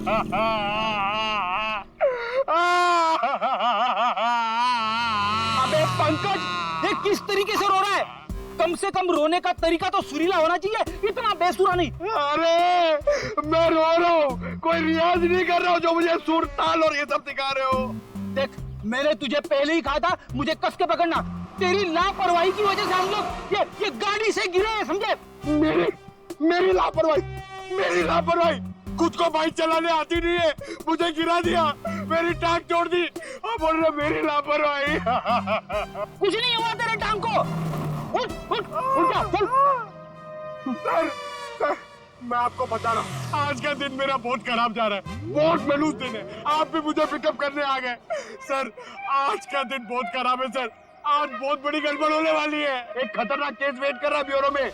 अबे पंकज, ये किस तरीके से रो रहा है? कम से कम रोने का तरीका तो सुरीला होना चाहिए, इतना बेसुरा नहीं। अरे मैं रो रहा हूँ, कोई रियाज नहीं कर रहा हूँ जो मुझे सुर ताल और ये सब सिखा रहे हो। देख, मैंने तुझे पहले ही कहा था मुझे कस के पकड़ना। तेरी लापरवाही की वजह से हम लोग ये गाड़ी से गिरे हैं, समझे? मेरी लापरवाही, खुद को बाइक चलाने आती नहीं है, मुझे गिरा दिया, मेरी टांग तोड़ दी और बोल रहे मेरी लापरवाही। कुछ नहीं हुआ तेरे टांग को। उठ जा, चल। सर, मैं आपको बता रहा हूँ, आज का दिन मेरा बहुत खराब जा रहा है, बहुत मनूस दिन है। आप भी मुझे पिकअप करने आ गए। सर, आज का दिन बहुत खराब है सर, आज बहुत बड़ी गड़बड़ होने वाली है। एक खतरनाक केस वेट कर रहा है ब्यूरो में।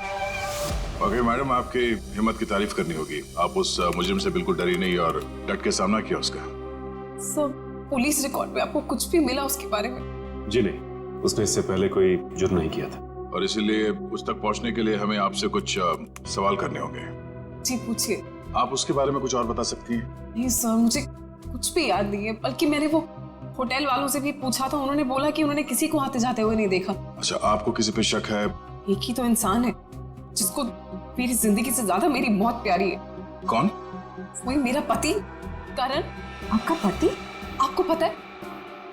ओके मैडम, आपकी हिम्मत की तारीफ करनी होगी। आप उस मुजरिम से बिल्कुल डरी नहीं और डट के सामना किया उसका। सर, पुलिस रिकॉर्ड में आपको कुछ भी मिला उसके बारे में? जी नहीं, उसने इससे पहले कोई जुर्म नहीं किया था। और इसीलिए उस तक पहुंचने के लिए हमें आपसे कुछ सवाल करने होंगे। जी पूछिए। आप उसके बारे में कुछ और बता सकती हैं? नहीं सर, मुझे कुछ भी याद नहीं है, बल्कि मैंने वो होटल वालों से भी पूछा था, उन्होंने बोला कि उन्होंने किसी को आते जाते हुए नहीं देखा। अच्छा, आपको किसी पे शक है? एक ही तो इंसान है जिसको मेरी जिंदगी से ज्यादा मेरी मौत प्यारी है। कौन? वही मेरा पति करण। आपका पति? आपको पता है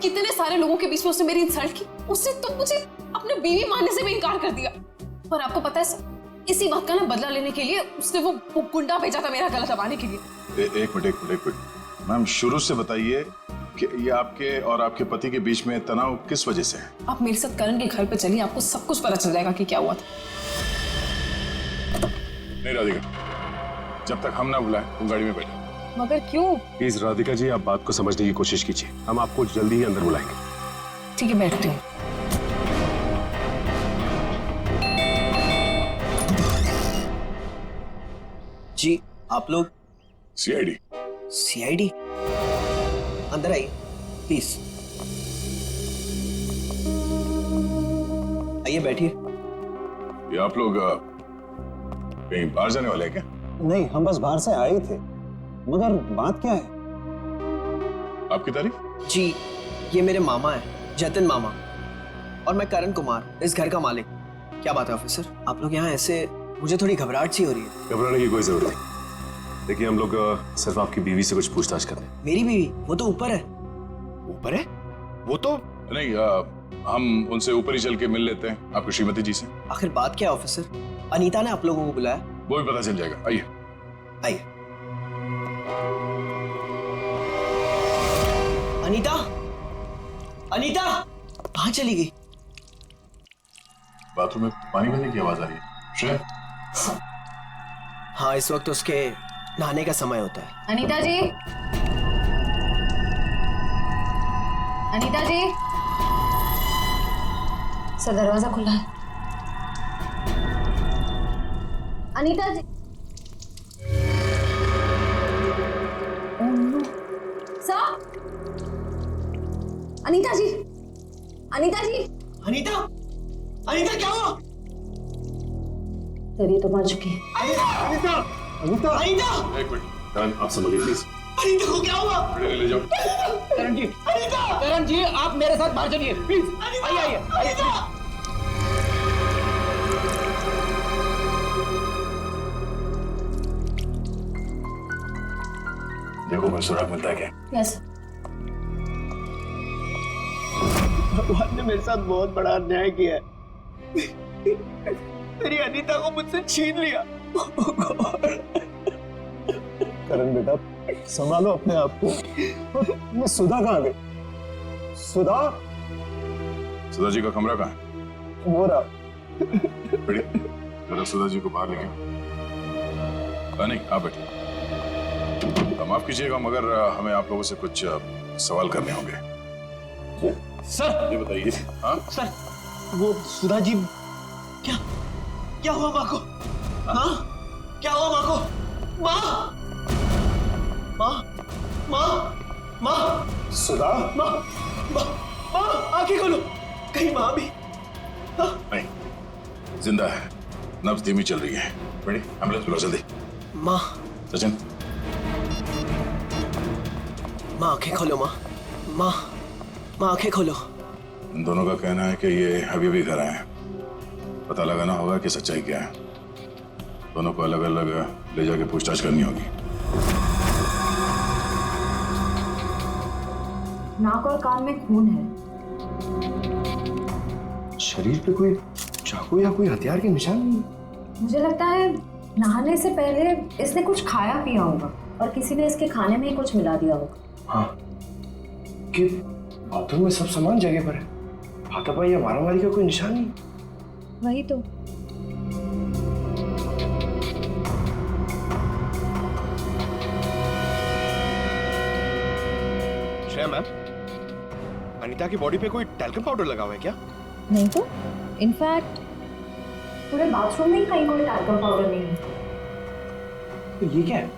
कितने सारे लोगों के बीच में उसने मेरी इंसल्ट की। उसने तो मुझे अपने बीवी मानने से भी इनकार कर दिया। और आपको पता है सर, इसी बात का ना बदला लेने के लिए उसने वो गुंडा भेजा था मेरा गला दबाने के लिए। एक मिनट मैम, शुरू से बताइए कि ये आपके और आपके पति के बीच में तनाव किस वजह से है? आप मेरे साथ करण के घर पे चलिए, आपको सब कुछ पता चल जाएगा कि क्या हुआ था। नहीं राधिका, जब तक हम ना बुलाएं तुम गाड़ी में बैठो। मगर क्यों? प्लीज राधिका जी, आप बात को समझने की कोशिश कीजिए, हम आपको जल्दी ही अंदर बुलाएंगे। ठीक है, बैठती हूँ। जी, आप लोग? सीआईडी। सीआईडी? अंदर आइए प्लीज। आइए बैठिए। ये आप लोग कहीं बाहर जाने वाले हैं क्या? नहीं, हम बस बाहर से आए ही थे, मगर बात क्या है? आपकी तारीफ? जी, ये मेरे मामा हैं, जतिन मामा, और मैं करण कुमार, इस घर का मालिक। क्या बात है ऑफिसर, आप लोग यहाँ ऐसे? मुझे थोड़ी घबराहट सी हो रही है। घबराने की कोई जरूरत नहीं। देखिए, हम लोग सिर्फ आपकी बीवी से कुछ पूछताछ कर रहे हैं। मेरी बीवी? वो तो ऊपर है। ऊपर है? वो तो नहीं, हम उनसे ऊपर ही चल के मिल लेते हैं, आपकी श्रीमती जी से। आखिर बात क्या है ऑफिसर? अनीता ने आप लोगों को बुलाया? वो भी पता चल जाएगा, आइए। आइए। अनीता, अनीता कहाँ चली गई? बाथरूम में पानी भरने की आवाज आ रही है। श्रेया? हाँ, इस वक्त उसके नहाने का समय होता है। अनीता जी, अनीता जी। सर, दरवाजा खुला है। अनीता जी। सर, अनीता जी, अनीता जी। अनीता, अनीता क्या हुआ? सर, ये तो मर चुकी है। अनीता, अनीता, अनीता, एक मिनट, करण, आप समझिए प्लीज। अनीता को क्या हुआ? ले जाओ। करण जी, आप मेरे साथ बाहर चलिए प्लीज। आइए। देखो मैं सुराग मिलता है क्या? यस। भगवान ने मेरे साथ बहुत बड़ा अन्याय किया है। मेरी अनीता को मुझसे छीन लिया। करण बेटा, संभालो अपने आप को। ये सुधा कहाँ गई? सुधा? सुधा जी का कमरा कहाँ है? वो रहा। बढ़िया, जरा सुधा जी को बाहर लेके। नहीं, आप बैठिए। माफ कीजिएगा, मगर हमें आप लोगों से कुछ सवाल करने होंगे। सर, ये बताइए। हाँ सर, वो सुधा जी। क्या हुआ माँ को? हाँ, क्या हुआ माँ को? माँ, माँ, माँ, माँ, सुधा? माँ, माँ, माँ, आंखें खोलो, कहीं माँ भी? नहीं, जिंदा है, नब्ज धीमी चल रही है। बड़ी एम्बुलेंस बुलाओ जल्दी। माँ। सचिन, माँ आंखें खोलो माँ। माँ माँ आंखें खोलो। इन दोनों का कहना है कि ये अभी भी घर आए हैं। पता लगाना होगा कि सच्चाई क्या है। दोनों को अलग अलग ले जाके पूछताछ करनी होगी। नाक और कान में खून है। शरीर पे कोई चाकू या कोई हथियार के निशान नहीं है। मुझे लगता है नहाने से पहले इसने कुछ खाया पिया होगा और किसी ने इसके खाने में ही कुछ मिला दिया होगा। हाँ, कि बाथरूम में सब सामान जगह पर है। हाथापाई या मारामारी का कोई निशान नहीं। वही तो। श्रेया मैम, अनीता की बॉडी पे कोई टैल्कम पाउडर लगा हुआ है क्या? नहीं तो इनफैक्ट पूरे बाथरूम में ही कहीं कोई टैल्कम पाउडर नहीं है। तो ये क्या है?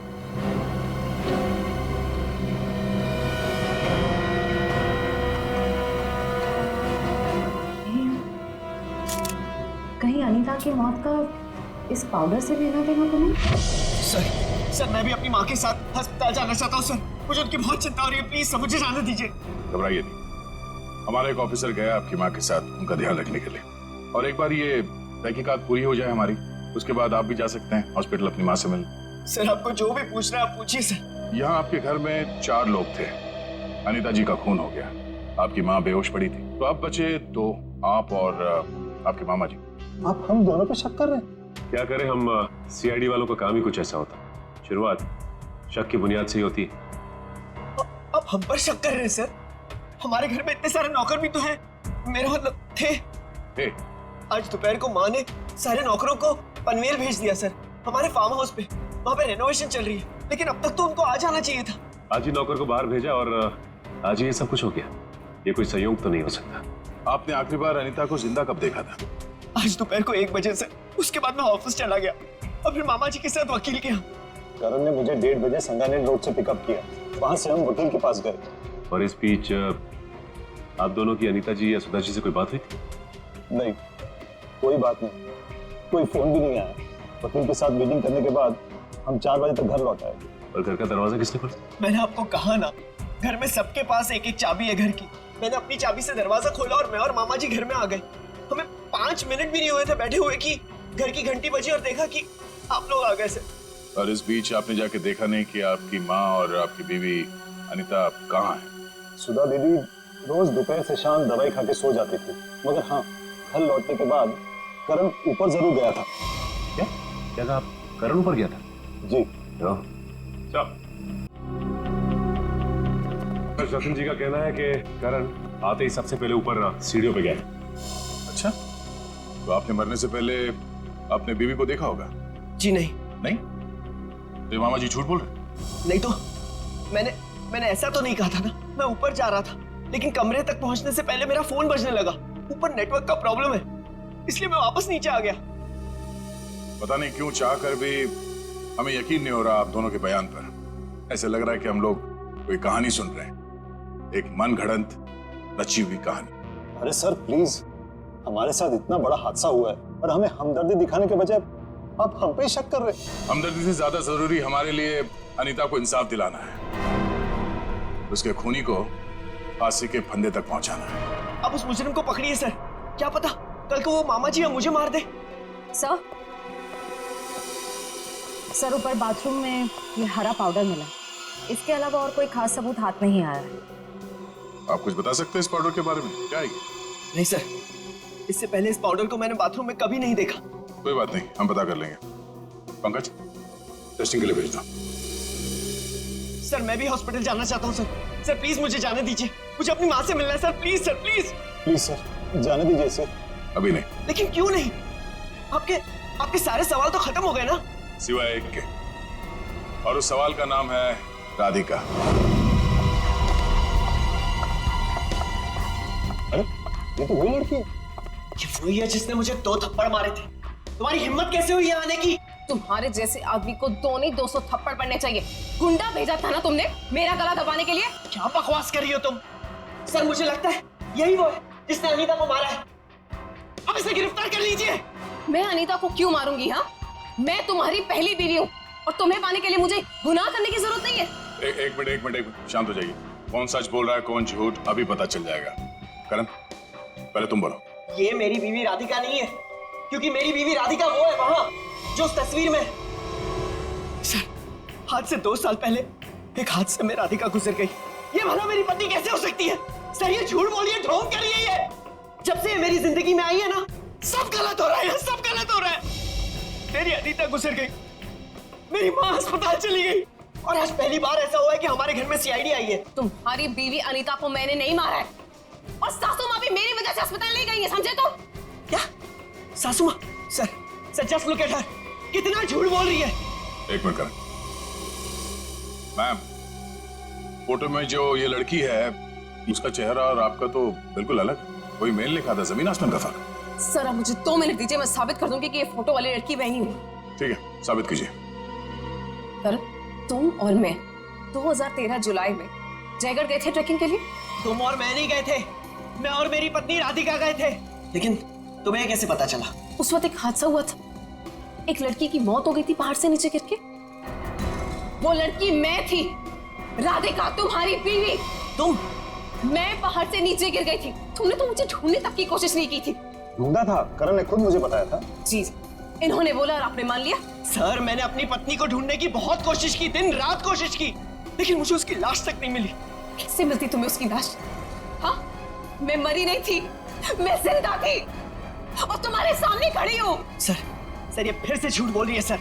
कहीं अनीता की मौत का इस पाउडर से लेना देना तो नहीं? सर मैं भी अपनी माँ के साथ अस्पताल जाना चाहता हूँ सर। मुझे उनकी बहुत चिंता हो रही है, प्लीज सर मुझे जाने दीजिए। घबराइए नहीं, हमारा एक ऑफिसर गया आपकी माँ के साथ उनका ध्यान रखने के लिए। और एक बार ये तहकीकात पूरी हो जाए हमारी, उसके बाद आप भी जा सकते हैं हॉस्पिटल अपनी माँ से मिलने। सर आपको जो भी पूछना है आप पूछिए सर। यहाँ आपके घर में 4 लोग थे। अनीता जी का खून हो गया, आपकी माँ बेहोश पड़ी थी, तो अब बचे 2, आप और आपके मामा जी। आप हम दोनों पे शक कर रहे हैं? क्या करें हम, सीआईडी वालों का काम ही कुछ ऐसा होता। शुरुआत शक की बुनियाद से ही होती है। अब हम पर शक कर रहे हैं सर? हमारे घर में इतने सारे नौकर भी तो हैं। मेरा मतलब थे। आज दोपहर को माँ ने सारे नौकरों को पनवेल भेज दिया सर, हमारे फार्म हाउस पे। वहाँ पे रेनोवेशन चल रही है, लेकिन अब तक तो उनको आ जाना चाहिए था। आज ही नौकर को बाहर भेजा और आज ही ये सब कुछ हो गया। ये कोई संयोग तो नहीं हो सकता। आपने आखिरी बार अनीता को जिंदा कब देखा था? आज दोपहर को 1 बजे से। उसके बाद मैं ऑफिस चला गया और फिर मामा जी के साथ वकील के यहाँ। करण ने मुझे 1:30 बजे संगानेर रोड से पिकअप किया। वहां से हम वकील के पास गए। और इस बीच आप दोनों की अनीता जी या सुधा जी से कोई बात हुई थी? नहीं, कोई बात नहीं, कोई फोन भी नहीं आया। वकील के साथ मीटिंग करने के बाद हम 4 बजे तक घर लौट आए। और घर का दरवाजा किसने खोला? मैंने आपको कहा ना, घर में सबके पास एक चाबी है घर की। मैंने अपनी चाबी से दरवाजा खोला और मैं और मामा जी घर में आ गए। हमें 5 मिनट भी नहीं हुए थे बैठे हुए कि घर की घंटी बजी और देखा कि आप लोग आ गए सर। और इस बीच आपने जाके देखा नहीं कि आपकी माँ और आपकी बीवी अनीता कहाँ है? सुधा दीदी रोज दोपहर से शाम दवाई खा के सो जाती थी, मगर हाँ, घर लौटने के बाद करण ऊपर जरूर गया था। क्या कहा आप? करण ऊपर गया था? जी। सचिन जी का कहना है कि करण आते ही सबसे पहले ऊपर सीढ़ियों पे गया। अच्छा, तो आपने मरने से पहले अपने बीवी को देखा होगा? जी नहीं। नहीं? तो मामा जी झूठ बोल रहे? नहीं तो मैंने ऐसा तो नहीं कहा था ना। मैं ऊपर जा रहा था, लेकिन कमरे तक पहुंचने से पहले मेरा फोन बजने लगा। ऊपर नेटवर्क का प्रॉब्लम है, इसलिए मैं वापस नीचे आ गया। पता नहीं क्यों चाह कर भी हमें यकीन नहीं हो रहा आप दोनों के बयान पर। ऐसे लग रहा है कि हम लोग कोई कहानी सुन रहे हैं, एक मन घड़ंत रची हुई कहानी। अरे सर प्लीज, हमारे साथ इतना बड़ा हादसा हुआ है और हमें हमदर्दी दिखाने के बजाय आप हम पे शक कर रहे हैं। हमदर्दी से ज्यादा जरूरी हमारे लिए अनीता को इंसाफ दिलाना है, उसके खूनी को फांसी के फंदे तक पहुंचाना है। अब उस मुजरिम को पकड़िए सर, क्या पता कल को वो मामा जी या मुझे मार दे। सर ऊपर बाथरूम में ये हरा पाउडर मिला, इसके अलावा और कोई खास सबूत हाथ में ही आया है। आप कुछ बता सकते हैं इस पाउडर के बारे में? क्या है ये? नहीं सर, इससे पहले इस पाउडर को मैंने बाथरूम में कभी नहीं देखा। कोई बात नहीं, हम पता कर लेंगे। पंकज, टेस्टिंग के लिए भेज दो। सर मैं भी हॉस्पिटल जाना चाहता हूँ सर। सर प्लीज मुझे जाने दीजिए, मुझे अपनी माँ से मिलना है sir. Please sir, please please sir, जाने दीजिए इसे। अभी नहीं। लेकिन क्यों नहीं? आपके सारे सवाल तो खत्म हो गए ना, सिवाय एक के, और उस सवाल का नाम है राधिका। अरे ये तो वही लड़की है। ये वही है जिसने मुझे 2 थप्पड़ मारे थे। तुम्हारी हिम्मत कैसे हुई यहाँ आने की? तुम्हारे जैसे आदमी को 2 नहीं 200 थप्पड़ पड़ने चाहिए। गुंडा भेजा था ना तुमने मेरा गला दबाने के लिए? क्या बकवास कर रही हो तुम? सर मुझे लगता है यही वो है जिसने अनीता को मारा है। अब इसे गिरफ्तार कर लीजिए। मैं अनीता को क्यों मारूंगी? हाँ, मैं तुम्हारी पहली बीवी हूँ और तुम्हें पाने के लिए मुझे गुनाह करने की जरूरत नहीं है। एक मिनट, शांत हो जाइए। कौन सच बोल रहा है, कौन झूठ, अभी पता चल जाएगा। करण, पहले तुम बोलो। ये मेरी बीवी राधिका नहीं है, क्योंकि मेरी बीवी राधिका वो है वहां जो उस तस्वीर में। सर, आज से 2 साल पहले एक हादसे में राधिका गुजर गई। ये भला मेरी पत्नी कैसे हो सकती है? सर, ये झूठ बोली है, ढोंग कर रही है ये। जब से ये मेरी जिंदगी में आई है ना, सब गलत हो रहा है, सब गलत हो रहा है। मेरी अनीता गुजर गई, मेरी माँ अस्पताल चली गई, और आज पहली बार ऐसा हुआ है कि हमारे घर में सीआईडी आई है। तुम्हारी बीवी अनीता को मैंने नहीं मारा है, और सासू माँ भी मेरी वजह से अस्पताल ले गई है, समझे? तो क्या सासू माँ? Sir just look at her, कितना झूठ बोल रही है। एक मिनट करण। मैम, फोटो में जो ये लड़की है, उसका चेहरा और आपका तो बिल्कुल अलग। कोई मेल लिखा था, जमीन आसमान का फर्क। सर, अब मुझे 2 मिनट दीजिए, मैं साबित कर दूंगी कि ये फोटो वाली लड़की वही हूँ। ठीक है, साबित कीजिए। सर, तुम और मैं 2013 जुलाई में जयगढ़ गए थे ट्रैकिंग के लिए। तुम और मैं नहीं गए थे, मैं और मेरी पत्नी राधिका गए थे। लेकिन तुम्हें कैसे पता चला? उस वक्त एक हादसा हुआ था, एक लड़की की मौत हो गई थी पहाड़ से नीचे गिर के। वो लड़की मैं थी, राधिका तुम्हारी बीवी। तुम? मैं पहाड़ से नीचे गिर गई थी, तुमने तो मुझे ढूंढने तक की कोशिश नहीं की थी। ढूंढा था, करण ने खुद मुझे बताया था। जी, इन्होंने बोला और आपने मान लिया। सर, मैंने अपनी पत्नी को ढूंढने की बहुत कोशिश की, दिन रात कोशिश की, लेकिन मुझे उसकी लाश तक नहीं मिली। कैसे मिलती तुम्हें उसकी लाश? हाँ, मैं मरी नहीं थी, मैं जिंदा थी, और तुम्हारे सामने खड़ी हूँ। सर ये फिर से झूठ बोल रही है। सर,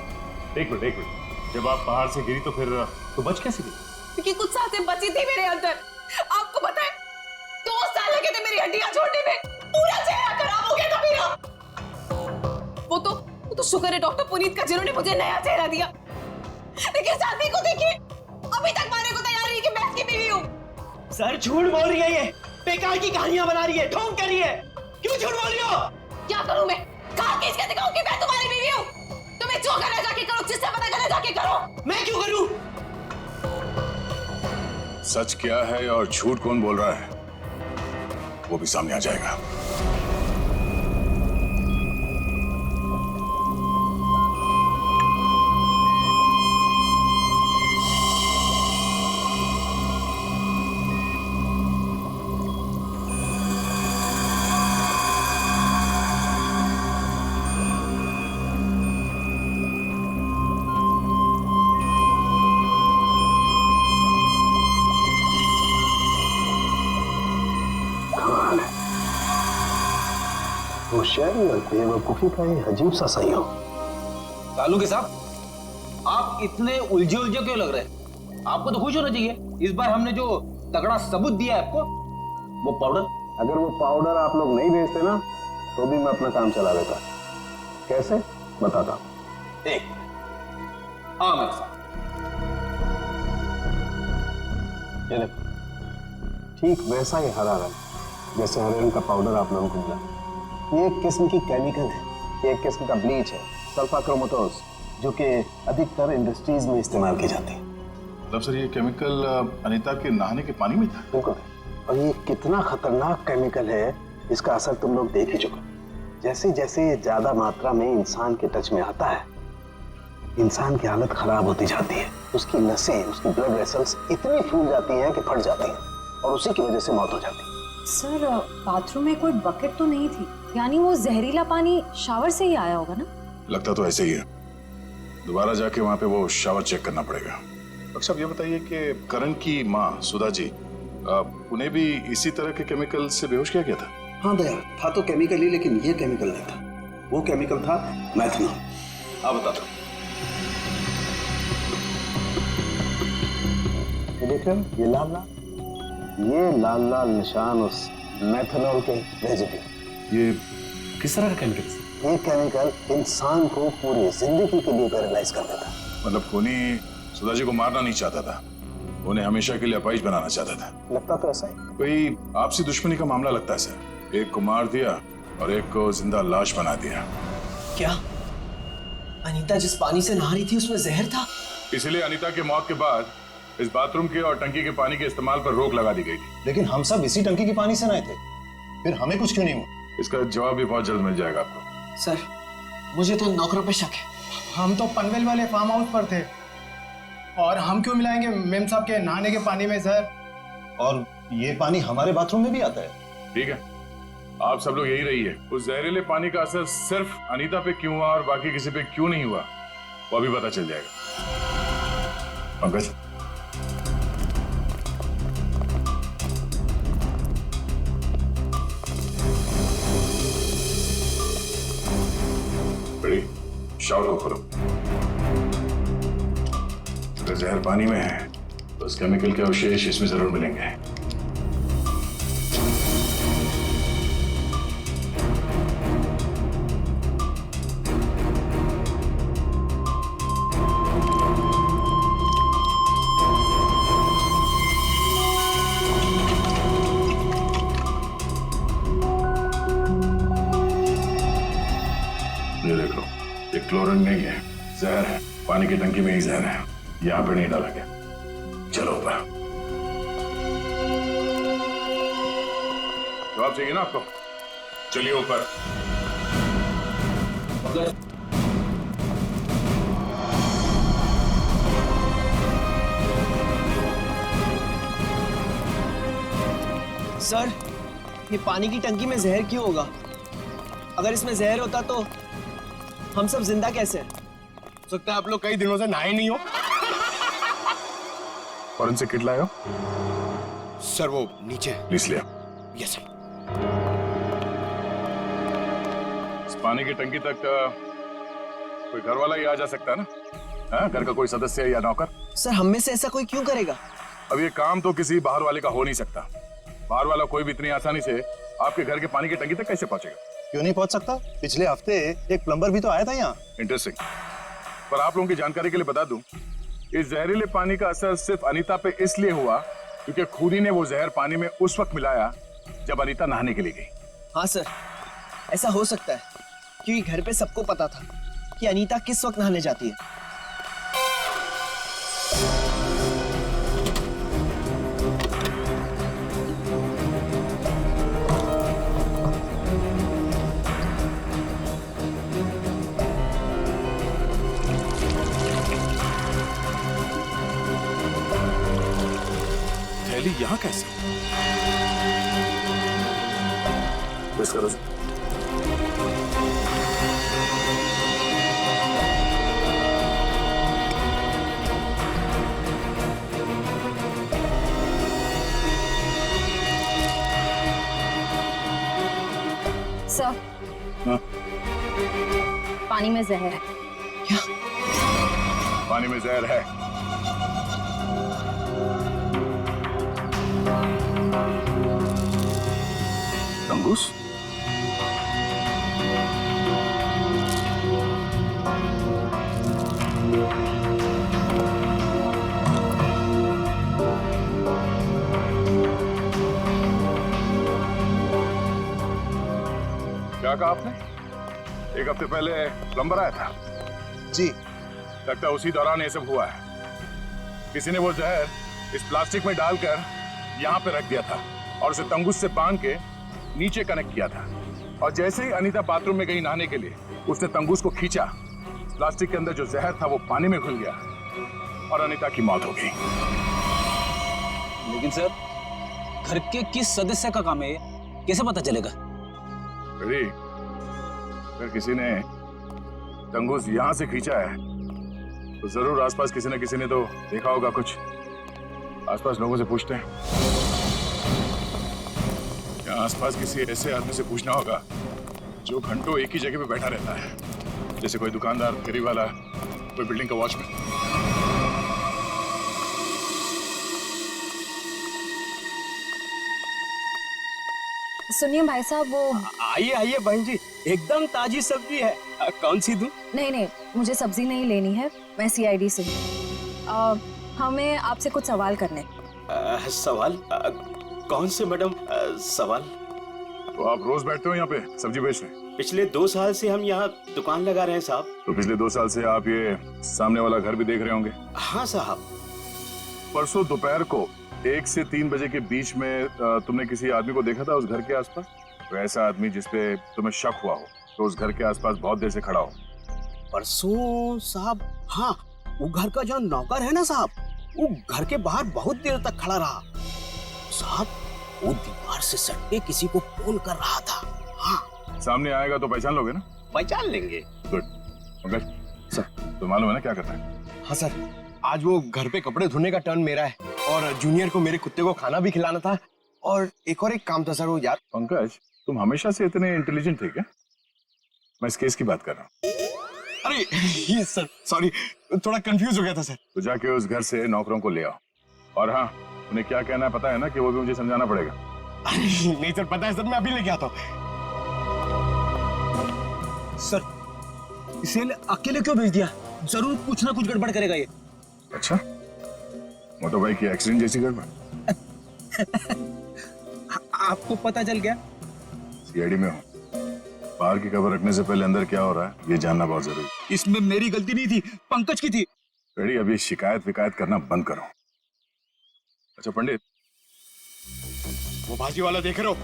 एक मिनट, जब आप पहाड़ से गिरी तो फिर तो बच कैसे गई? क्योंकि कुछ सांसें बची थी मेरे अंदर। आपको पता है, 2 साल लगे थे मेरी हड्डियां छोड़ने में, पूरा चेहरा खराब हो गया था मेरा। वो तो शुक्र है डॉक्टर पुनीत का, जिन्होंने मुझे नया चेहरा दिया। लेकिन शादी को देखिए, अभी तक मारने को तैयार नहीं कि मैं इसकी बीवी हूँ। सर झूठ बोल रही है, ये बेकार की कहानियां बना रही है, ढोंग कर रही है। क्यों झूठ बोल रही हो? क्या करूं मैं? कहां खींच के दिखाऊं कि मैं तुम्हारी बीवी हूं? तुम्हें जो करना जाके करो, जिससे पता करना जाके करो। मैं क्यों करूं? सच क्या है और झूठ कौन बोल रहा है, वो भी सामने आ जाएगा। होशियारी और बेवकूफी का ये अजीब सा संयोग। तालुके साहब, आप इतने उलझे क्यों लग रहे हैं? आपको तो खुश होना चाहिए, इस बार हमने जो तगड़ा सबूत दिया है आपको, वो पाउडर। अगर वो पाउडर आप लोग नहीं भेजते ना, तो भी मैं अपना काम चला लेता। कैसे, बताता हूं। एक हाँ मेरे साथ। ये देखो, ठीक वैसा ही हरा रंग, जैसे हरे रंग का पाउडर आप लोगों को मिला। ये एक किस्म की केमिकल है, ये एक किस्म का ब्लीच है, सल्फा क्रोमेटोज, जो कि अधिकतर इंडस्ट्रीज में इस्तेमाल की जाती है। मतलब सर, ये केमिकल अनीता के नहाने के पानी में था? बिल्कुल। और ये कितना खतरनाक केमिकल है, इसका असर तुम लोग देख ही चुके। जैसे जैसे ज्यादा मात्रा में इंसान के टच में आता है, इंसान की हालत खराब होती जाती है। उसकी नसें, उसकी ब्लड वेसल्स इतनी फूल जाती हैं कि फट जाती हैं, और उसी की वजह से मौत हो जाती है। सर, बाथरूम में कोई बकेट तो नहीं थी, यानी वो जहरीला पानी शावर से ही आया होगा ना? लगता तो ऐसे ही है। दोबारा जाके वहां पे वो शावर चेक करना पड़ेगा। डॉक्टर साहब, ये बताइए कि करण की माँ सुधा जी, उन्हें भी इसी तरह के केमिकल से बेहोश किया गया था? हाँ दया, था तो केमिकल ही, लेकिन ये केमिकल नहीं था। वो केमिकल था मैथनॉल। आप बता दो। ये देख रहे हो, ये लाल लाल, ये लाल लाल निशान उस मैथनॉल के रेजिड्यू। ये किस तरह का केमिकल? ये केमिकल इंसान को पूरी जिंदगी के लिए पैरालाइज कर देता है। मतलब खूनी सुधा जी को मारना नहीं चाहता था, उन्हें हमेशा के लिए अपाहिज बनाना चाहता था। लगता तो ऐसा ही। कोई आपसी दुश्मनी का मामला लगता है सर। एक को मार दिया और एक को जिंदा लाश बना दिया। क्या अनीता जिस पानी से नहा रही थी उसमें जहर था? इसलिए अनीता की मौत के बाद इस बाथरूम के और टंकी के पानी के इस्तेमाल पर रोक लगा दी गई थी। लेकिन हम सब इसी टंकी के पानी से नहाए थे, फिर हमें कुछ क्यों नहीं हुआ? इसका जवाब भी बहुत जल्द मिल जाएगा आपको। सर, मुझे तो नौकरों पे शक है। हम तो पनवेल वाले फार्म हाउस पर थे, और हम क्यों मिलाएंगे मेम साहब के नहाने के पानी में जहर? और ये पानी हमारे बाथरूम में भी आता है। ठीक है, आप सब लोग यही रहिए। उस जहरीले पानी का असर सिर्फ अनीता पे क्यों हुआ और बाकी किसी पे क्यों नहीं हुआ, वो अभी पता चल जाएगा। पंकज, बड़ी शावर को खोलो। अगर जहर पानी में है तो उस केमिकल के अवशेष इसमें जरूर मिलेंगे। ये देखो, ये क्लोरीन नहीं है, जहर है। पानी की टंकी में ही जहर है, यहाँ पे नहीं डाला गया। चलो ऊपर। जवाब चाहिए ना आपको? चलिए ऊपर। सर, ये पानी की टंकी में जहर क्यों होगा? अगर इसमें जहर होता तो हम सब जिंदा कैसे? हो सकता है आप लोग कई दिनों से नहाए नहीं हो। फॉरेंसिक किट लाए हो? सर वो नीचे। प्लीज लिया। Yes sir. इस पानी की टंकी तक कोई घर वाला ही आ जा सकता है ना? हाँ, घर का कोई सदस्य या नौकर? सर, हम में से ऐसा कोई क्यों करेगा? अब ये काम तो किसी बाहर वाले का हो नहीं सकता। बाहर वाला कोई भी इतनी आसानी से आपके घर के पानी की टंकी तक कैसे पहुंचेगा? क्यों नहीं पहुंच सकता? पिछले हफ्ते एक प्लम्बर भी तो आया था यहाँ। इंटरेस्टिंग। पर आप लोगों की जानकारी के लिए बता दूं, इस जहरीले पानी का असर सिर्फ अनीता पे इसलिए हुआ क्योंकि खूनी ने वो जहर पानी में उस वक्त मिलाया जब अनीता नहाने के लिए गई। हाँ सर, ऐसा हो सकता है क्योंकि घर पे सबको पता था कि अनीता किस वक्त नहाने जाती है। थैली यहाँ कैसे? बस करो। सर, हाँ? पानी में जहर है। क्या? पानी में जहर है? तंगुस? क्या कहा आपने? एक हफ्ते पहले प्लम्बर आया था? जी। लगता है उसी दौरान ये सब हुआ है। किसी ने वो जहर इस प्लास्टिक में डालकर यहाँ पे रख दिया था और उसे तंगुस से बांध के नीचे कनेक्ट किया था। और जैसे ही अनीता बाथरूम में गई नहाने के लिए, उसने तंगुस को खींचा। प्लास्टिक के अंदर जो जहर था वो पानी में घुल गया और अनीता की मौत हो गई। लेकिन सर, घर के किस सदस्य का काम है ये? कैसे पता चलेगा? अगर किसी ने तंगुस यहाँ से खींचा है तो जरूर आसपास किसी न किसी ने तो देखा होगा कुछ। आसपास लोगों से पूछते हैं। क्या आसपास किसी ऐसे आदमी से पूछना होगा जो घंटों एक ही जगह पे बैठा रहता है, जैसे कोई दुकानदार, फेरी वाला, कोई बिल्डिंग का वॉचमैन। सुनिए भाई साहब, वो आइए आइए बहन जी, एकदम ताजी सब्जी है। कौन सी दूं? नहीं, मुझे सब्जी नहीं लेनी है, मैं सीआईडी से हूँ। हमें आपसे कुछ सवाल करने। सवाल? कौन से मैडम सवाल? तो आप रोज बैठते हो यहाँ पे सब्जी बेचने? पिछले 2 साल से हम यहाँ दुकान लगा रहे हैं साहब। तो पिछले 2 साल से आप ये सामने वाला घर भी देख रहे होंगे? हाँ साहब। परसों दोपहर को 1 से 3 बजे के बीच में तुमने किसी आदमी को देखा था उस घर के आसपास? तो ऐसा आदमी जिसपे तुम्हें शक हुआ हो, तो उस घर के आसपास बहुत देर से खड़ा हो, परसों साहब, हाँ, वो घर का जो नौकर है ना साहब, वो घर के बाहर बहुत देर तक खड़ा रहा साहब। वो दीवार से सट के किसी को फोन कर रहा था। हाँ, सामने आएगा तो पहचान लोगे ना? पहचान लेंगे। गुड। ओके सर, तो मालूम है ना क्या करना है? हाँ सर, आज वो घर पे कपड़े धोने का टर्न मेरा है और जूनियर को मेरे कुत्ते को खाना भी खिलाना था और एक काम था सर वो यार। पंकज, तुम हमेशा से इतने इंटेलिजेंट थे क्या? मैं इस केस की बात कर रहा हूँ। अरे ये सर सॉरी, थोड़ा कंफ्यूज हो गया था सर। तो जाके उस घर से नौकरों को ले आओ और हाँ, उन्हें क्या कहना है पता है ना, कि वो भी मुझे समझाना पड़ेगा। नहीं सर, पता है सर, मैं अभी लेके आता हूँ। सर, इसे अकेले क्यों भेज दिया? जरूर कुछ ना कुछ गड़बड़ करेगा ये। अच्छा, मोटो भाई की एक्सीडेंट जैसी गड़बड़? आपको पता चल गया? सीआईडी में हूँ, बाहर की खबर रखने से पहले अंदर क्या हो रहा है ये जानना बहुत जरूरी है। इसमें मेरी गलती नहीं थी, पंकज की थी। रेडी, अभी शिकायत विकायत करना बंद करो। अच्छा पंडित, वो भाजी वाला देख रहे हो?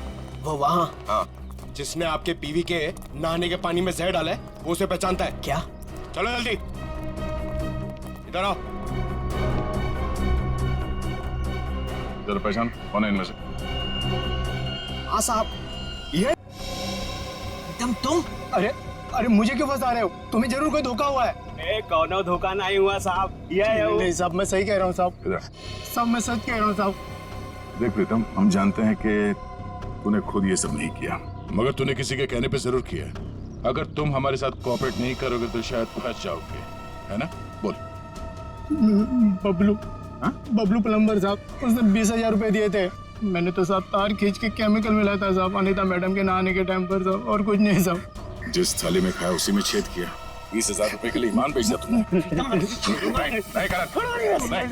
वो वहाँ, हाँ, जिसने आपके पीवी के नहाने के पानी में जहर डाला है, वो उसे पहचानता है क्या? चलो जल्दी इधर आओ। जरा पहचान कौन है इनमें से? हाँ साहब, ये तुम? अरे मुझे क्यों फंसा रहे हो? तुम्हें जरूर कोई धोखा हुआ है। कौनो धोखा नहीं हुआ साहब, ये है वो। नहीं साहब, मैं सही कह रहा हूँ साहब, सब मैं सच कह रहा हूँ साहब। देख प्रीतम, हम जानते हैं कि तूने खुद ये सब नहीं किया, मगर तूने किसी के कहने पे जरूर किया है। अगर तुम हमारे साथ कोऑपरेट नहीं करोगे तो शायद फंस जाओगे, है ना? बोल। बबलू प्लम्बर साहब, उसने 20,000 रुपए दिए थे। मैंने तो साहब तार खींच के केमिकल मिलाया था साहब, अनीता मैडम के नहाने के टाइम पर साहब, और कुछ नहीं साहब। जिस थाली में खाया उसी में छेद किया। 20,000 रुपए के लिए ईमान बेच दिया तुमने।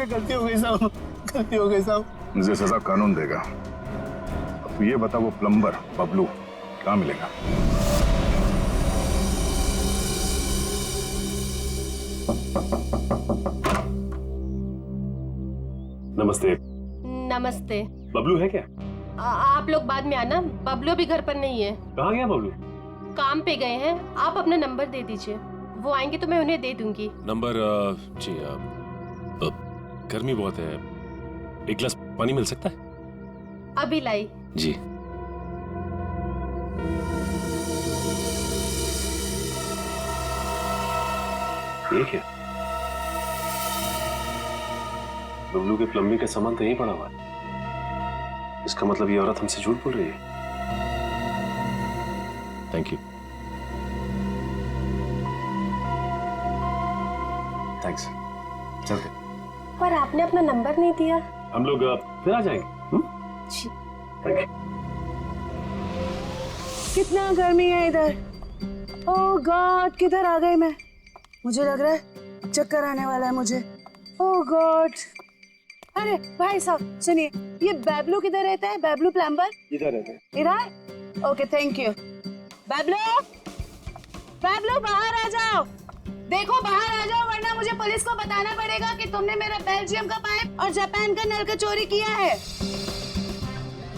गलती हो गई साहब, गलती हो गई साहब। मुझे सजा कानून देगा। अब ये बता, वो प्लम्बर बबलू कहाँ मिलेगा? नमस्ते। नमस्ते। बबलू है क्या? आप लोग बाद में आना, बबलू भी घर पर नहीं है। कहाँ गया बबलू? काम पे गए हैं। आप अपना नंबर दे दीजिए, वो आएंगे तो मैं उन्हें दे दूंगी। नंबर? जी, गर्मी बहुत है, एक गिलास पानी मिल सकता है? अभी लाई। जी। ये क्या? बबलू के प्लम्बिंग का सामान तो यहीं पड़ा हुआ है। इसका मतलब ये औरत हमसे झूठ बोल रही है। Thank you. थैंक्स। चलते। पर आपने अपना नंबर नहीं दिया। हम लोग फिर आ जाएंगे। जी। Thank you. कितना गर्मी है इधर। ओह गॉड, किधर आ गई मैं? मुझे लग रहा है चक्कर आने वाला है मुझे। ओह गॉड। अरे भाई साहब सुनिए, ये बैबलू किधर रहता है? बैबलू प्लम्बर इधर रहते हैं। इधर? Okay thank you. Bablu, Bablu बाहर आ जाओ। देखो बाहर आ जाओ, वरना मुझे पुलिस को बताना पड़ेगा कि तुमने मेरा बेल्जियम का पाइप और जापान का नल का चोरी किया है।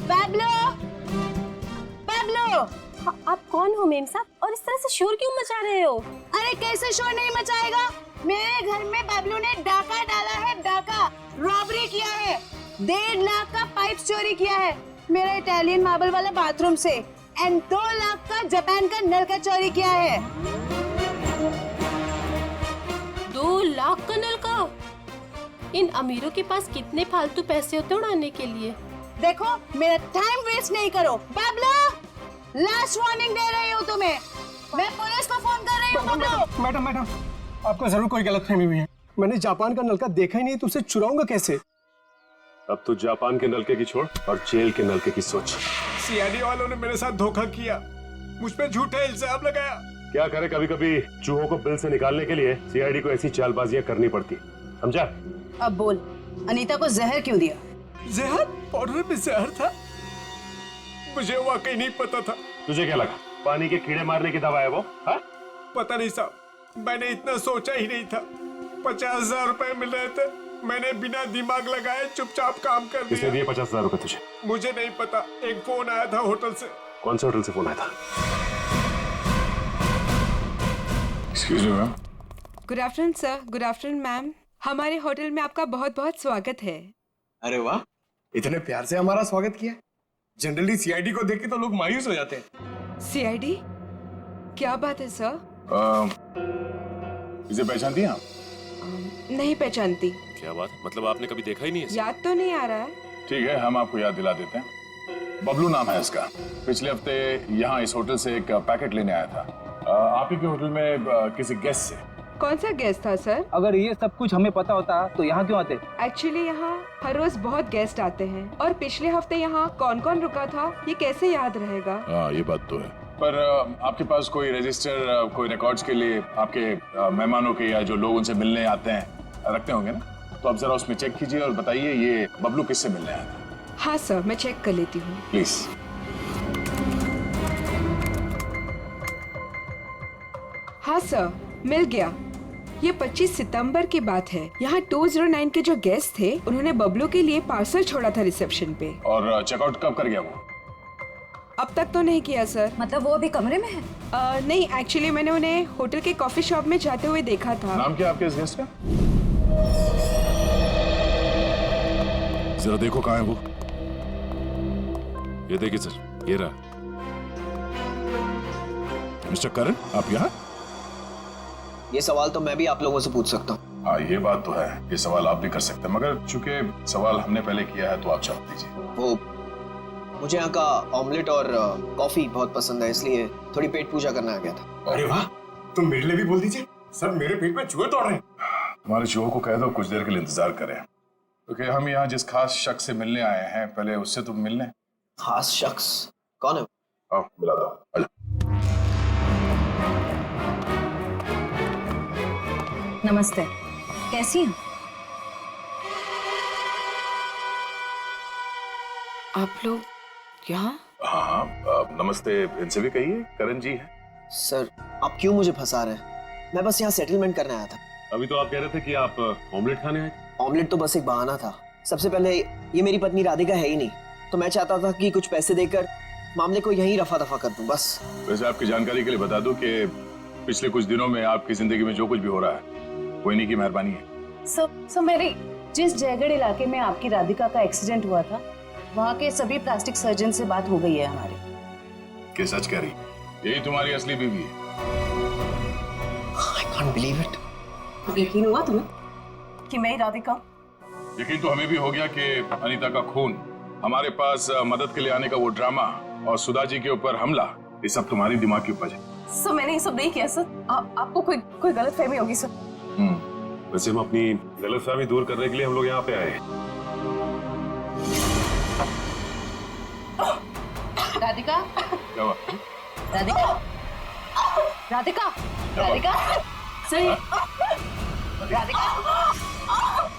बैबलू, बैबलू। आप कौन हो मेम साहब, और इस तरह से शोर क्यों मचा रहे हो? अरे कैसे शोर नहीं मचाएगा? मेरे घर में बैबलू ने डाका डाला है, डाका, रॉबरी किया है। 1.5 लाख का पाइप चोरी किया है मेरा इटालियन मार्बल वाला बाथरूम से, एंड 2 लाख का जापान का नल का चोरी किया है। 2 लाख का नल का? इन अमीरों के पास कितने फालतू पैसे होते उड़ाने के लिए। देखो मेरा टाइम वेस्ट नहीं करो। बैबलू, लास्ट वार्निंग दे रही हूँ तुम्हें, मैं पुलिस को फोन कर रही हूँ। मैडम, आपको जरूर कोई गलतफहमी हुई है। मैंने जापान का नलका देखा ही नहीं, तो उसे चुराऊंगा कैसे? अब तो जापान के नलके की छोड़ और जेल के नलके की सोच। सीआईडी वालों ने मेरे साथ धोखा किया, मुझ पे झूठा इल्जाम लगाया। क्या करे, कभी कभी चूहों को बिल से निकालने के लिए सीआईडी को ऐसी चालबाजियां करनी पड़ती, समझा? अब बोल, अनीता को जहर क्यों दिया? जहर? पाउडर में जहर था? मुझे वाकई नहीं पता था। तुझे क्या लगा पानी के कीड़े मारने की दवा है वो? हा? पता नहीं साहब, मैंने इतना सोचा ही नहीं था। 50,000 रुपए मिल रहे थे, मैंने बिना दिमाग लगाए चुपचाप काम कर दिया। किसने दिए 50,000 रुपए तुझे? मुझे नहीं पता, एक फोन आया था होटल से। कौन से होटल से फोन आया था? Excuse me ma'am. Good afternoon sir. Good afternoon ma'am. हमारे होटल में आपका बहुत बहुत स्वागत है। अरे वाह, इतने प्यार से हमारा स्वागत किया। जनरली सीआईडी को देख के तो लोग मायूस हो जाते हैं। सीआईडी? क्या बात है सर? इसे पहचानती हैं आप? नहीं पहचानती। क्या बात, मतलब आपने कभी देखा ही नहीं है? याद तो नहीं आ रहा है। ठीक है, हम आपको याद दिला देते हैं। बबलू नाम है इसका। पिछले हफ्ते यहाँ इस होटल से एक पैकेट लेने आया था आप ही के होटल में किसी गेस्ट से। कौन सा गेस्ट था सर? अगर ये सब कुछ हमें पता होता तो यहाँ क्यों आते? एक्चुअली यहाँ हर रोज बहुत गेस्ट आते हैं और पिछले हफ्ते यहाँ कौन कौन रुका था ये कैसे याद रहेगा? हाँ, ये बात तो है। पर आपके पास कोई रजिस्टर, कोई रिकॉर्ड्स के लिए आपके मेहमानों के या जो लोग उनसे मिलने आते हैं रखते होंगे ना? तो आप जरा उसमें चेक कीजिए और बताइए ये बबलू किससे मिलने आया था। हाँ सर, मैं चेक कर लेती हूँ। प्लीज। हाँ सर, मिल गया। ये 25 सितंबर की बात है। यहाँ 209 के जो गेस्ट थे उन्होंने बबलू के लिए पार्सल छोड़ा था रिसेप्शन पे। और चेकआउट कब कर गया वो? अब तक तो नहीं किया सर। मतलब वो अभी कमरे में है? नहीं, एक्चुअली मैंने उन्हें होटल के कॉफी शॉप में जाते हुए देखा था। नाम क्या आपके इस गेस्ट का? जरा देखो कहाँ है वो। ये देखिए सर, ये रहा। मिस्टर करण, आप यहाँ? ये सवाल तो मैं भी आप लोगों से पूछ सकता हूँ। हाँ, ये बात तो है, ये सवाल आप भी कर सकते हैं, मगर चूंकि सवाल हमने पहले किया है तो आप जवाब दीजिए। वो मुझे यहाँ का ऑमलेट और कॉफी बहुत पसंद है, इसलिए थोड़ी पेट पूजा करना आ गया था। अरे वाह, तुम मेरे लिए भी बोल दीजिए। सर, मेरे पेट में चूहे दौड़ रहे हैं। हमारे चूहों को कह दो कुछ देर के लिए इंतजार करें, क्योंकि हम यहाँ जिस खास शख्स से मिलने आए हैं पहले उससे तो मिलने। खास शख्स कौन है? आओ मिला दो। नमस्ते, कैसी हैं? आप लोग यहाँ? हाँ, नमस्ते इनसे भी कहिए, करण जी है। सर, आप क्यों मुझे फंसा रहे हैं? मैं बस यहाँ सेटलमेंट करने आया था। अभी तो आप कह रहे थे कि आप ऑमलेट खाने आए। ऑमलेट तो बस एक बहाना था। सबसे पहले ये मेरी पत्नी राधिका है ही नहीं, तो मैं चाहता था कि कुछ पैसे देकर मामले को यहीं रफा दफा कर दूं बस। वैसे आपकी जानकारी के लिए बता दूं कि पिछले कुछ दिनों में आपकी जिंदगी में जो कुछ भी हो रहा है कोई नहीं की मेहरबानी है। सब मेरे जिस जयगढ़ इलाके में आपकी राधिका का एक्सीडेंट हुआ था, वहाँ के सभी प्लास्टिक सर्जन से बात हो गई है हमारी। क्या सच कह रही? यही तुम्हारी असली बीवी है? I can't believe it. यकीन हुआ तुम्हें कि मैं राधिका? यकीन तो हमें भी हो गया कि अनीता का खून, हमारे पास मदद के लिए आने का वो ड्रामा और सुधा जी के ऊपर हमला, ये सब तुम्हारी दिमाग की उपज है। सर, मैंने ये सब नहीं किया सर। आपको कोई गलतफहमी होगी सर। वैसे हम अपनी गलतफहमी दूर करने के लिए हम लोग यहाँ पे आए हैं। राधिका, क्या हुआ? राधिका, राधिका, राधिका, सही, राधिका।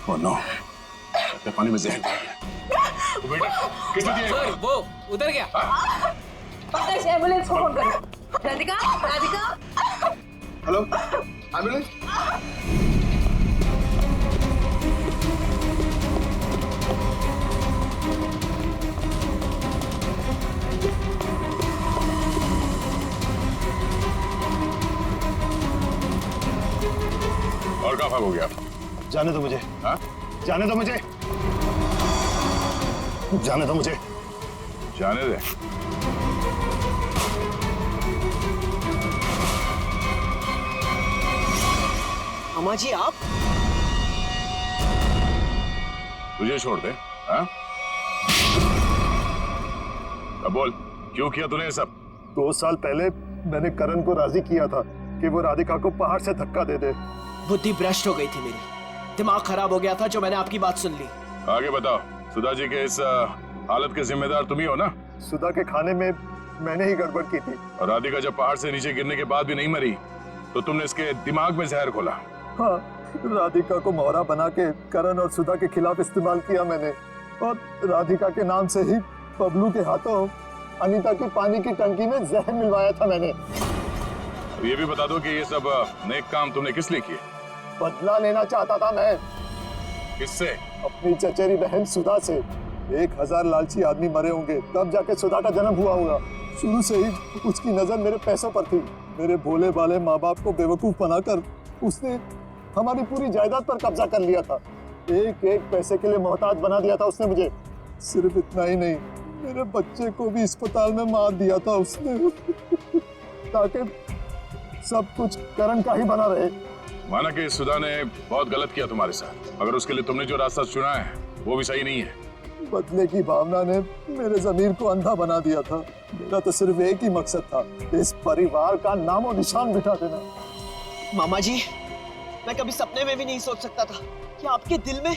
ओह नो, पानी में जहर डाल दिया। तो बेटा, किसने दिया? सर, वो उधर गया। पता है, एम्बुलेंस को फोन करो। राधिका, राधिका। Hello, ambulance. और कहाँ भाग हो गया? जाने दो मुझे। हाँ? जाने दो मुझे। जाने दो मुझे। जाने दे। अम्मा जी, आप? तुझे छोड़ दे? हाँ? अब बोल, क्यों किया तूने ये सब? 2 साल पहले मैंने करण को राजी किया था कि वो राधिका को पहाड़ से धक्का दे दे। बुद्धि भ्रष्ट हो गई थी मेरी, दिमाग खराब हो गया था जो मैंने आपकी बात सुन ली। आगे बताओ, सुधा जी के इस हालत के जिम्मेदार तुम ही हो ना? सुधा के खाने में मैंने ही गड़बड़ की थी। और राधिका जब पहाड़ से नीचे गिरने के बाद भी नहीं मरी तो तुमने इसके दिमाग में जहर घोला। हाँ, राधिका को मोहरा बना के करण और सुधा के खिलाफ इस्तेमाल किया मैंने, और राधिका के नाम से ही बबलू के हाथों अनीता की पानी की टंकी में जहर मिलवाया था मैंने। ये भी बता दो कि ये सब नेक काम तुमने किस लिए किए? बदला लेना चाहता था मैं। किससे? अपनी चचेरी बहन सुधा से। 1000 लालची आदमी मरे होंगे तब जाके सुधा का जन्म हुआ होगा। शुरू से ही उसकी नजर मेरे पैसों पर थी। मेरे भोले भाले माँ बाप को बेवकूफ बनाकर उसने हमारी पूरी जायदाद पर कब्जा कर लिया था। एक एक पैसे के लिए मोहताज बना दिया था उसने मुझे। सिर्फ इतना ही नहीं, मेरे बच्चे को भी अस्पताल में मार दिया था उसने ताकि सब कुछ करण का ही बना रहे। माना कि सुधा ने बहुत गलत किया तुम्हारे साथ, मगर उसके लिए तुमने जो रास्ता चुना है वो भी सही नहीं है। बदले की भावना ने मेरे जमीर को अंधा बना दिया था। मेरा तो सिर्फ एक ही मकसद था, इस परिवार का नामो निशान मिटा देना। मामा जी, मैं कभी सपने में भी नहीं सोच सकता था कि आपके दिल में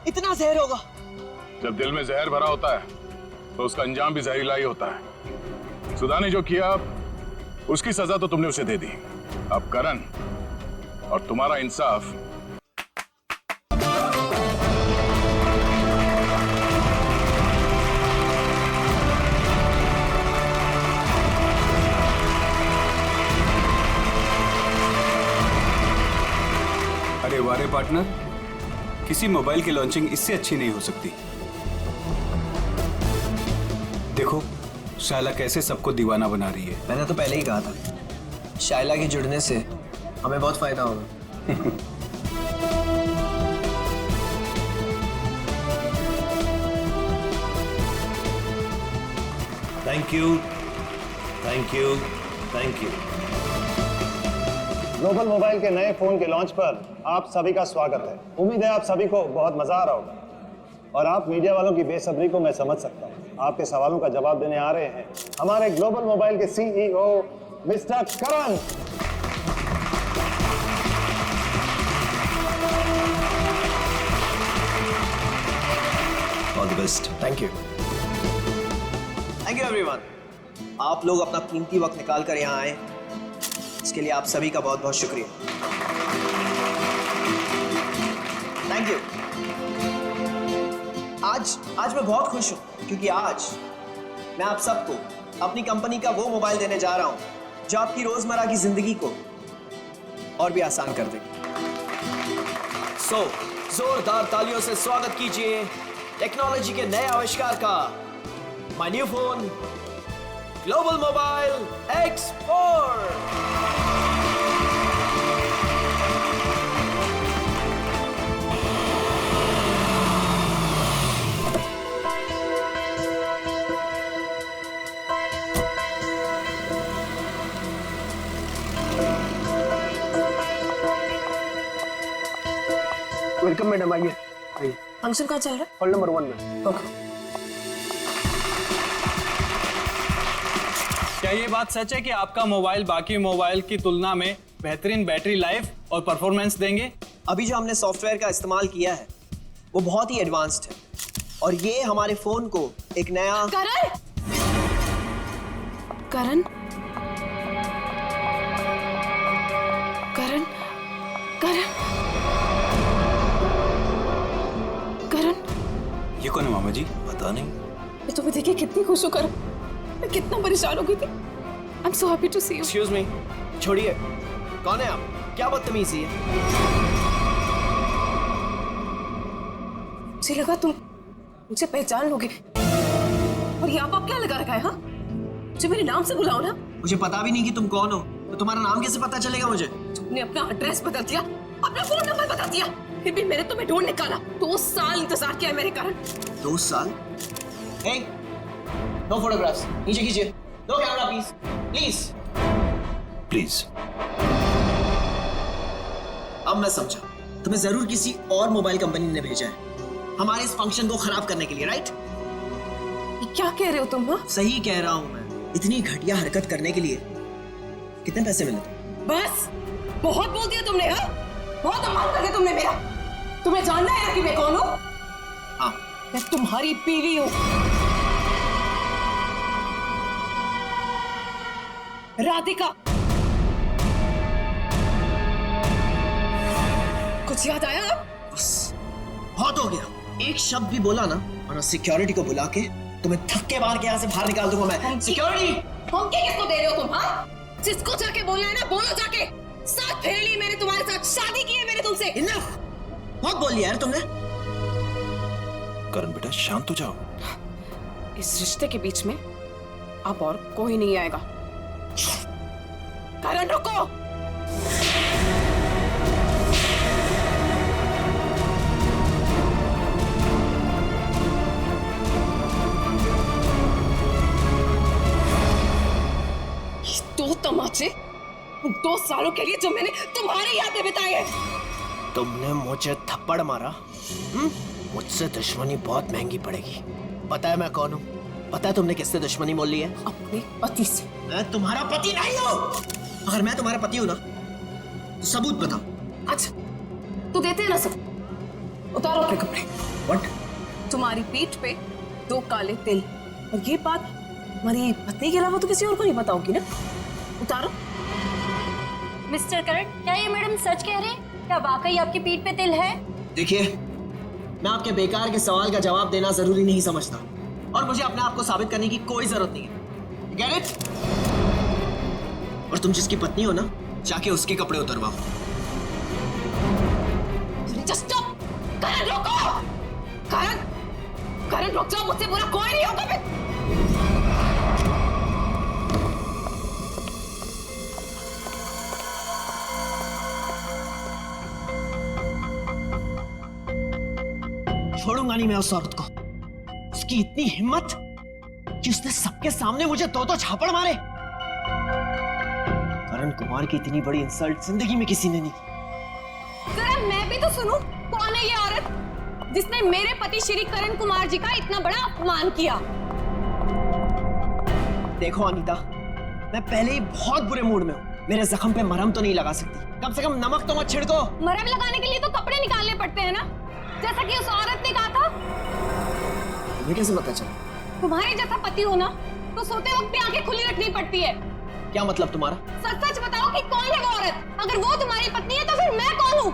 इतना जहर होगा। जब दिल में जहर भरा होता है तो उसका अंजाम भी जहरीला ही होता है। सुधा ने जो किया उसकी सजा तो तुमने उसे दे दी। अब करण और तुम्हारा इंसाफ। अरे वारे पार्टनर, किसी मोबाइल की लॉन्चिंग इससे अच्छी नहीं हो सकती। देखो शायला कैसे सबको दीवाना बना रही है। मैंने तो पहले ही कहा था, शायला के जुड़ने से हमें बहुत फायदा होगा। Thank you, thank you, thank you. Global mobile के नए फोन के लॉन्च पर आप सभी का स्वागत है। उम्मीद है आप सभी को बहुत मजा आ रहा होगा और आप मीडिया वालों की बेसब्री को मैं समझ सकता हूँ। आपके सवालों का जवाब देने आ रहे हैं हमारे ग्लोबल मोबाइल के CEO mister Karan. All the best. Thank you everyone. आप लोग अपना कीमती वक्त निकाल कर यहाँ आए, इसके लिए आप सभी का बहुत बहुत शुक्रिया। Thank you. आज मैं बहुत खुश हूँ क्योंकि आज मैं आप सबको अपनी कंपनी का वो मोबाइल देने जा रहा हूँ जो आपकी रोजमर्रा की जिंदगी को और भी आसान कर देगा। सो जोरदार तालियों से स्वागत कीजिए टेक्नोलॉजी के नए आविष्कार का, my new phone global mobile X4। Welcome madam, आइए आइए। फंक्शन कहाँ चल रहा है? हॉल नंबर 1 में। ओके। क्या ये बात सच है कि आपका मोबाइल बाकी मोबाइल की तुलना में बेहतरीन बैटरी लाइफ और परफॉर्मेंस देंगे? अभी जो हमने सॉफ्टवेयर का इस्तेमाल किया है वो बहुत ही एडवांस्ड है और ये हमारे फोन को एक नया करण करण करण करण करण ये कौन है मामा जी? पता नहीं। मैं तुम्हें देखिए कितनी खुश हूँ करण। मैं कितना परेशान हो गई थी। I am so happy to see you. Excuse me, छोड़िए। कौन है आप? क्या बदतमीजी है? मुझे लगा तुम मुझे पहचान लोगे और यहाँ पर क्या लगा रखा है? हाँ, मुझे मेरे नाम से बुलाओ ना। मुझे पता भी नहीं कि तुम कौन हो, तो तुम्हारा नाम कैसे पता चलेगा मुझे? तुमने अपना एड्रेस बदल दिया, अपना फोन नंबर बता दिया, फिर भी मैंने तुम्हें ढूंढ निकाला। 2 साल इंतजार किया है मेरे कारण। 2 साल? Hey, no photographs. नीचे कीजिए। No camera please, please please. अब मैं समझा, तुम्हें जरूर किसी और मोबाइल कंपनी ने भेजा है हमारे इस फंक्शन को खराब करने के लिए, राइट? क्या कह रहे हो तुम? हाँ, सही कह रहा हूं मैं। इतनी घटिया हरकत करने के लिए कितने पैसे मिले? बस बहुत बोल दिया तुमने। हाँ, बहुत अपमान कर दिया तुमने मेरा। तुम्हें जानना है ना कि मैं कौन हूँ? हाँ, मैं तुम्हारी बीवी हूँ, राधिका। कुछ याद आया? बस बहुत हो गया। एक शब्द भी बोला ना, वरना सिक्योरिटी को बुला के तुम्हें धक्के मार के यहाँ से बाहर निकाल दूंगा मैं। सिक्योरिटी! धमकी किसको दे रहे हो तुम? हाँ, जिसको जाके बोलना है ना बोलो जाके। साथ फेर ली मैंने तुम्हारे साथ, शादी की है मैंने तुमसे। इनफ! बहुत बोल लिया यार तुमने। करण बेटा शांत हो जाओ। इस रिश्ते के बीच में अब और कोई नहीं आएगा। करण रुको। दो तमाचे उन 2 सालों के लिए जो मैंने तुम्हारे यादें बिताई है। तुमने मुझे थप्पड़ मारा, मुझसे दुश्मनी बहुत महंगी पड़ेगी। पता है मैं कौन हूँ? पता है तुमने किससे दुश्मनी मोल ली है? अपने पति से। मैं तुम्हारा पति नहीं हूँ। अगर मैं तुम्हारा पति हूँ ना तो सबूत बताओ। अच्छा तो देते हैं ना सब। उतारो अपने कपड़े। What? तुम्हारी पीठ पे 2 काले तिल, और ये बात हमारी पत्नी के अलावा तो किसी और को नहीं पता होगी ना। उतारो। मिस्टर करण, क्या ये मैडम सच कह रहे हैं? क्या वाकई आपकी पीठ पे तिल है? देखिए, मैं आपके बेकार के सवाल का जवाब देना जरूरी नहीं समझता, और मुझे अपने आप को साबित करने की कोई जरूरत नहीं है। Get it? और तुम जिसकी पत्नी हो ना, जाके उसके कपड़े उतरवाओ। Just stop! करण रोको! करण रुक जाओ, मुझसे बुरा कोई नहीं होगा फिर। छोड़ूंगा नहीं मैं उस औरत को। उसकी इतनी हिम्मत कि उसने सबके सामने मुझे 2 झापड़ मारे। करण कुमार की इतनी बड़ी इंसल्ट जिंदगी में किसी ने नहीं की। जरा मैं भी तो सुनूं, कौन है ये औरत जिसने मेरे पति श्री करण कुमार जी का इतना बड़ा अपमान किया? देखो अनीता, मैं पहले ही बहुत बुरे मूड में हूँ। मेरे जख्म पे मरहम तो नहीं लगा सकती, कम से कम नमक तो मत छिड़को। मरहम लगाने के लिए तो कपड़े निकालने पड़ते हैं ना, जैसा कि उस औरत ने कहा था। तुम्हें कैसे पता चला? तुम्हारे जैसा पति हो ना तो सोते वक्त भी आंखें खुली रखनी पड़ती है। क्या मतलब तुम्हारा? सच सच बताओ कि कौन है वो औरत? अगर वो तुम्हारी पत्नी है तो फिर मैं कौन हूँ?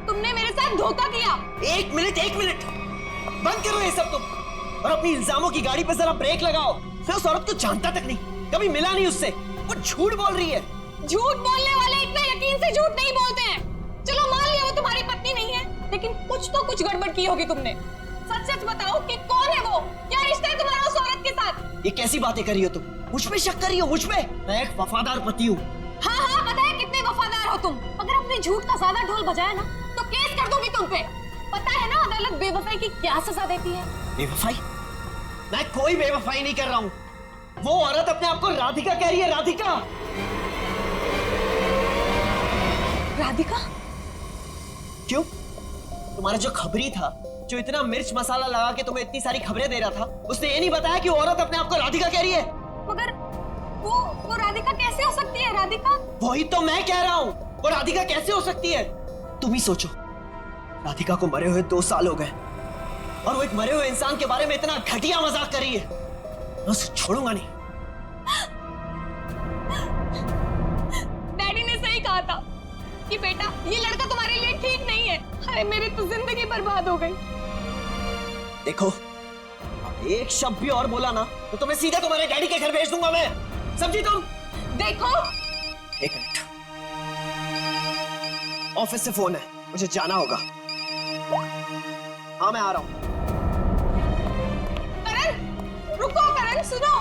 तुमने मेरे साथ धोखा किया। एक मिनट बंद करो ये सब तुम, और अपनी इल्जामों की गाड़ी पे जरा ब्रेक लगाओ। मैं उस औरत को जानता तक नहीं, कभी मिला नहीं उससे। वो झूठ बोल रही है। झूठ बोलने वाले इतना यकीन से झूठ नहीं बोलते हैं। चलो मान लिया वो तुम्हारी पत्नी नहीं है, लेकिन कुछ गड़बड़ की होगी तुमने। सच सच बताओ कि कौन है वो? क्या रिश्ता है तुम्हारा उस औरत के साथ? ये कैसी बातें कर रही हो तुम? मुझ पे शक कर रही हो? मुझ पे? मैं एक वफादार पति हूँ। हाँ पता है कितने वफादार हो तुम। अगर अपने झूठ का ज्यादा ढोल बजाया ना तो केस कर दूंगी तुम पे। पता है ना अदालत बेवफाई की क्या सजा देती है? बेवफाई? मैं कोई बेवफाई नहीं कर रहा हूँ। वो औरत अपने आप को राधिका कह रही है। राधिका? राधिका? क्यों? तुम्हारा जो खबरी था, जो इतना मिर्च मसाला लगा के तुम्हें इतनी सारी खबरें दे रहा था, उसने ये नहीं बताया कि औरत अपने आप को राधिका कह रही है। मगर वो राधिका कैसे हो सकती है? राधिका? वही तो मैं कह रहा हूँ, वो राधिका कैसे हो सकती है? तुम ही सोचो, राधिका को मरे हुए 2 साल हो गए, और वो एक मरे हुए इंसान के बारे में इतना घटिया मजाक कर रही है। मैं उसे छोड़ूंगा नहीं। डैडी ने सही कहा था कि बेटा ये लड़का तुम्हारे लिए ठीक नहीं है। अरे मेरी तो जिंदगी बर्बाद हो गई। देखो, अब एक शब्द भी और बोला ना तो तुम्हें सीधे तुम्हारे डैडी के घर भेज दूंगा मैं। समझी तुम? देखो, एक मिनट, ऑफिस से फोन है, मुझे जाना होगा। हाँ मैं आ रहा हूँ। करण रुको, करण सुनो,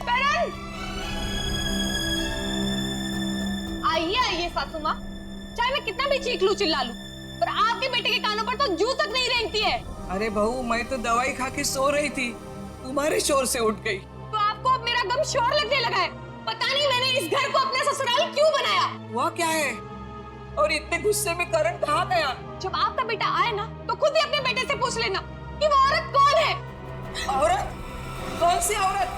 करण। आइए सासू माँ, चाहे मैं कितना भी चीख लूं चिल्ला लूं, पर आपके बेटे के कानों पर तो जू तक नहीं रेंगती है। अरे बहू, मैं तो दवाई खा के सो रही थी, तुम्हारे शोर से उठ गई। तो आपको अब मेरा गम शोर लगने लगा है। पता नहीं मैंने इस घर को अपना ससुराल क्यों बनाया। वो क्या है? और इतने गुस्से में करण कहाँ गया? जब आपका बेटा आए ना तो खुद ही अपने बेटे से पूछ लेना कि वो औरत कौन है। औरत? कौन सी औरत?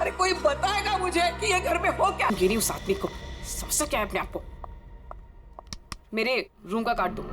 अरे कोई बताएगा मुझे कि ये घर में हो क्या? गिरी उस आदमी को सबसे क्या है अपने आप को। मेरे रूम का काट दो।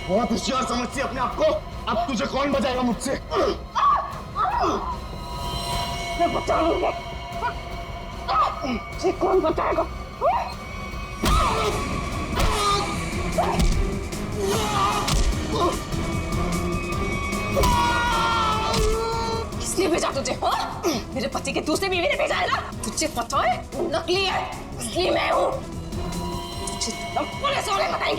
बहुत होशियार समझती है अपने आप को। अब तुझे कौन बचाएगा मुझसे? मैं बचा लूंगा। तुझे कौन बचाएगा? किसने भेजा तुझे? हाँ? मेरे पति के दूसरे बीवी ने भेजा है ना? तुझे पता है वो नकली है, इसलिए मैं हूँ। तुझे पुलिस वाले बताएंगे।